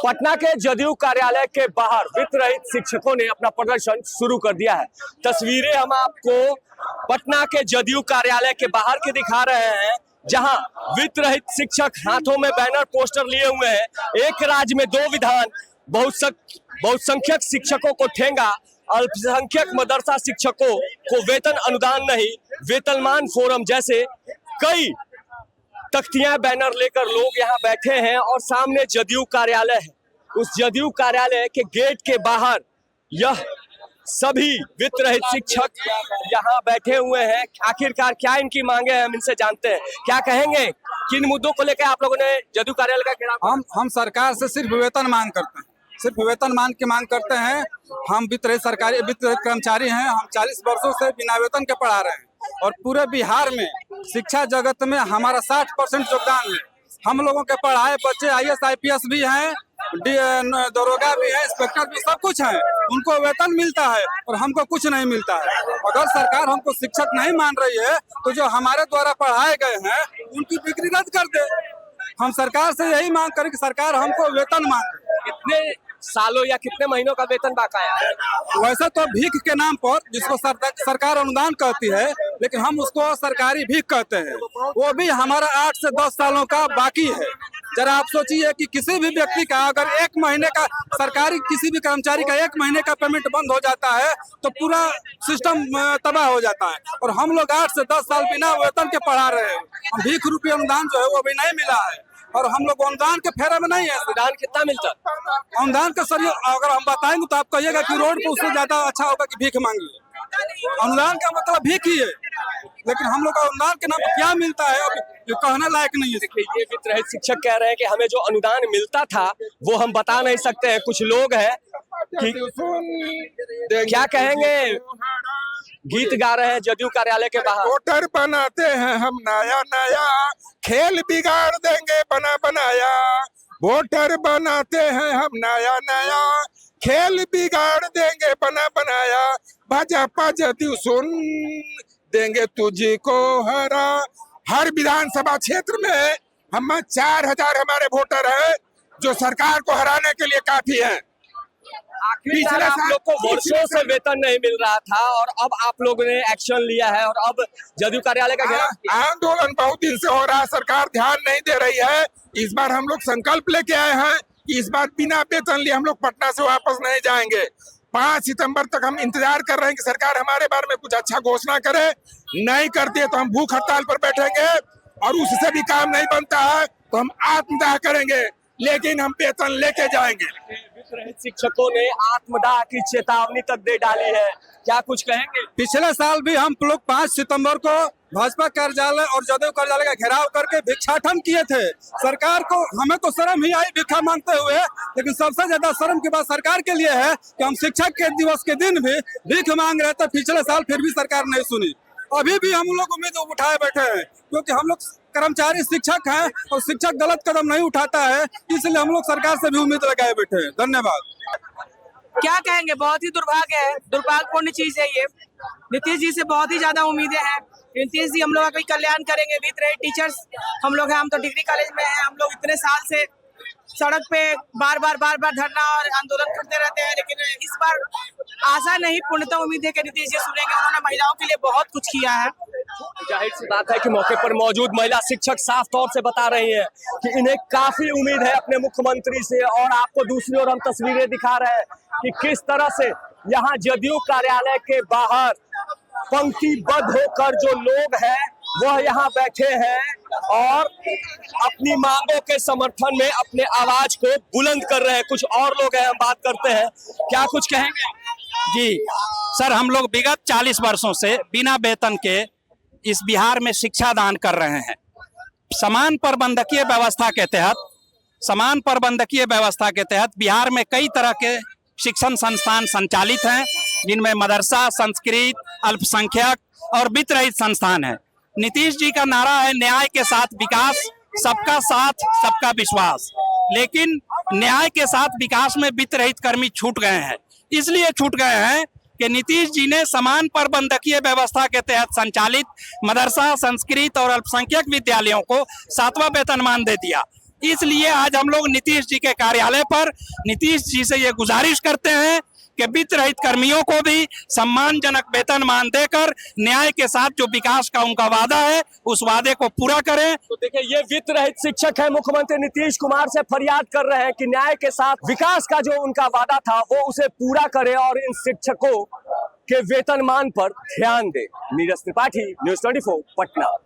पटना के जदयू कार्यालय के बाहर वित्त रहित शिक्षकों ने अपना प्रदर्शन शुरू कर दिया है। तस्वीरें हम आपको पटना के जदयू कार्यालय के बाहर के दिखा रहे हैं, जहां वित्त रहित शिक्षक हाथों में बैनर पोस्टर लिए हुए हैं। एक राज्य में दो विधान, बहुसंख्यक शिक्षकों को ठेंगा, अल्पसंख्यक मदरसा शिक्षकों को वेतन अनुदान नहीं, वेतनमान फोरम जैसे कई तख्तियां बैनर लेकर लोग यहां बैठे हैं और सामने जदयू कार्यालय है। उस जदयू कार्यालय के गेट के बाहर यह सभी वित्त रहित शिक्षक यहां बैठे हुए हैं। आखिरकार क्या इनकी मांगे हैं, हम इनसे जानते हैं। क्या कहेंगे, किन मुद्दों को लेकर आप लोगों ने जदयू कार्यालय का घेराव? हम सरकार से सिर्फ वेतन मांग करते हैं, सिर्फ वेतन मांग करते हैं। हम वित्त रहित कर्मचारी हैं। हम 40 वर्षों से बिना वेतन के पढ़ा रहे हैं और पूरे बिहार में शिक्षा जगत में हमारा 60% योगदान है। हम लोगों के पढ़ाए बच्चे IAS IPS भी हैं, दरोगा भी है, इंस्पेक्टर भी, सब कुछ है। उनको वेतन मिलता है और हमको कुछ नहीं मिलता है। अगर सरकार हमको शिक्षक नहीं मान रही है तो जो हमारे द्वारा पढ़ाए गए हैं उनकी बिक्री रद्द कर दे। हम सरकार से यही मांग करें कि सरकार हमको वेतन मांगे। कितने सालों या कितने महीनों का वेतन बकाया है? वैसे तो भीख के नाम पर, जिसको सरकार अनुदान कहती है, लेकिन हम उसको सरकारी भीख कहते हैं। वो भी हमारा 8 से 10 सालों का बाकी है। जरा आप सोचिए कि किसी भी व्यक्ति का अगर 1 महीने का सरकारी किसी भी कर्मचारी का 1 महीने का पेमेंट बंद हो जाता है तो पूरा सिस्टम तबाह हो जाता है। और हम लोग 8 से 10 साल बिना वेतन के पढ़ा रहे हैं। भीख रूपी अनुदान जो है वो भी नहीं मिला है और हम लोग अनुदान के फेरे में नहीं है। अनुदान कितना मिलता है? अनुदान का सर अगर हम बताएंगे तो आप कहिएगा कि रोड पे उससे ज्यादा अच्छा होगा कि भीख मांगिए। अनुदान का मतलब भीख ही है, लेकिन हम लोग का अनुदान के नाम पर क्या मिलता है अब ये कहने लायक नहीं है। देखिए, ये वित्त रहित शिक्षक कह रहे हैं कि हमें जो अनुदान मिलता था वो हम बता नहीं सकते हैं। कुछ लोग हैं कि क्या कहेंगे, गीत गा रहे हैं जदयू कार्यालय के बाहर। वोटर बनाते हैं हम नया नया, खेल बिगाड़ देंगे बना बनाया। वोटर बनाते हैं हम नया नया, खेल बिगाड़ देंगे बना बनाया। भाजपा जदयू सुन देंगे तुझको हरा। हर विधानसभा क्षेत्र में हम 4000 हमारे वोटर हैं जो सरकार को हराने के लिए काफी है। पिछले आप लोग को वर्षों से वेतन नहीं मिल रहा था और अब आप लोगों ने एक्शन लिया है और अब जदयू कार्यालय का घेराव। आंदोलन बहुत दिन से हो रहा है, सरकार ध्यान नहीं दे रही है। इस बार हम लोग संकल्प लेके आए हैं कि इस बार बिना वेतन लिए हम लोग पटना से वापस नहीं जाएंगे। 5 सितंबर तक हम इंतजार कर रहे हैं कि सरकार हमारे बारे में कुछ अच्छा घोषणा करे। नहीं करती है तो हम भूख हड़ताल पर बैठेंगे और उससे भी काम नहीं बनता है तो हम आत्मदाह करेंगे, लेकिन हम वेतन लेके जाएंगे। शिक्षकों ने आत्मदाह की चेतावनी तक दे डाली है, क्या कुछ कहेंगे? पिछले साल भी हम लोग 5 सितंबर को भाजपा कार्यालय और जदयू कार्यालय का घेराव करके भिक्षाटन किए थे। सरकार को, हमें तो शर्म ही आई भिक्षा मांगते हुए, लेकिन सबसे ज्यादा शर्म की बात सरकार के लिए है कि हम शिक्षक के दिवस के दिन भी भीख मांग रहे थे पिछले साल, फिर भी सरकार नहीं सुनी। अभी भी हम लोग उम्मीद उठाए बैठे हैं क्योंकि हम लोग कर्मचारी शिक्षक हैं और शिक्षक गलत कदम नहीं उठाता है, इसलिए हम लोग सरकार से भी उम्मीद लगाए बैठे हैं। धन्यवाद। क्या कहेंगे, बहुत ही दुर्भाग्य है, दुर्भाग्यपूर्ण चीज है ये। नीतीश जी से बहुत ही ज्यादा उम्मीदें हैं। नीतीश जी हम लोग का कोई कल्याण करेंगे। वित्त रहित टीचर्स हम लोग हैं, हम तो डिग्री कॉलेज में हैं। हम लोग इतने साल से सड़क पे बार बार धरना और आंदोलन करते रहते हैं, लेकिन इस बार आशा नहीं, पूर्णतः उम्मीद है कि नीतीश जी सुनेंगे। उन्होंने महिलाओं के लिए बहुत कुछ किया है। जाहिर सी बात है कि मौके पर मौजूद महिला शिक्षक साफ तौर से बता रही हैं कि इन्हें काफी उम्मीद है अपने मुख्यमंत्री से। और आपको दूसरी ओर हम तस्वीरें दिखा रहे हैं कि किस तरह से यहाँ जदयू कार्यालय के बाहर पंक्तिबद्ध होकर जो लोग हैं वह यहाँ बैठे हैं और अपनी मांगों के समर्थन में अपने आवाज को बुलंद कर रहे हैं। कुछ और लोग हैं, हम बात करते हैं, क्या कुछ कहेंगे? जी सर, हम लोग विगत 40 वर्षों से बिना वेतन के इस बिहार में शिक्षा दान कर रहे हैं। समान प्रबंधकीय व्यवस्था के तहत बिहार में कई तरह के शिक्षण संस्थान संचालित हैं, जिनमें मदरसा, संस्कृत, अल्पसंख्यक और वित्त रहित संस्थान है। नीतीश जी का नारा है न्याय के साथ विकास, सबका साथ सबका विश्वास, लेकिन न्याय के साथ विकास में वित्त रहित कर्मी छूट गए हैं। इसलिए छूट गए हैं कि नीतीश जी ने समान प्रबंधकीय व्यवस्था के तहत संचालित मदरसा, संस्कृत और अल्पसंख्यक विद्यालयों को 7वां वेतनमान दे दिया। इसलिए आज हम लोग नीतीश जी के कार्यालय पर नीतीश जी से ये गुजारिश करते हैं कि वित्त रहित कर्मियों को भी सम्मानजनक वेतनमान देकर न्याय के साथ जो विकास का उनका वादा है उस वादे को पूरा करें। तो देखिए, ये वित्त रहित शिक्षक है, मुख्यमंत्री नीतीश कुमार से फरियाद कर रहे हैं कि न्याय के साथ विकास का जो उनका वादा था वो उसे पूरा करे और इन शिक्षकों के वेतनमान पर ध्यान दे। नीरज त्रिपाठी, न्यूज़ 24, पटना।